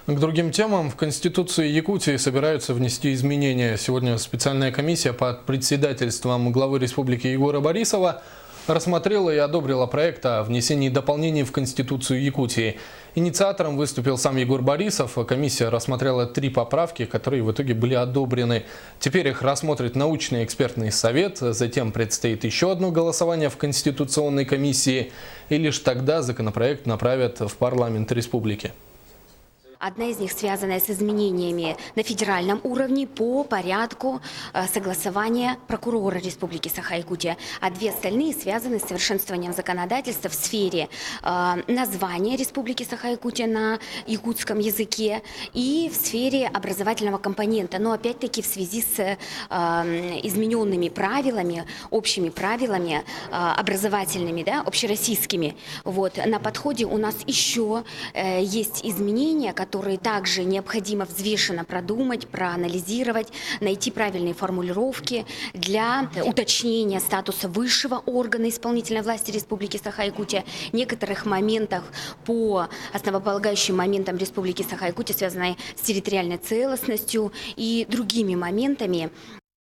К другим темам в Конституцию Якутии собираются внести изменения. Сегодня специальная комиссия под председательством главы республики Егора Борисова рассмотрела и одобрила проект о внесении дополнений в Конституцию Якутии. Инициатором выступил сам Егор Борисов. Комиссия рассмотрела 3 поправки, которые в итоге были одобрены. Теперь их рассмотрит научный экспертный совет. Затем предстоит еще одно голосование в Конституционной комиссии. И лишь тогда законопроект направят в парламент республики. Одна из них связана с изменениями на федеральном уровне по порядку согласования прокурора Республики Саха-Якутия, а 2 остальные связаны с совершенствованием законодательства в сфере названия Республики Саха-Якутия на якутском языке и в сфере образовательного компонента. Но опять-таки в связи с измененными правилами, общими правилами образовательными, да, общероссийскими. Вот, на подходе у нас еще есть изменения, которые также необходимо взвешенно продумать, проанализировать, найти правильные формулировки для уточнения статуса высшего органа исполнительной власти Республики Саха-Якутия, некоторых моментах по основополагающим моментам Республики Саха-Якутия, связанные с территориальной целостностью и другими моментами,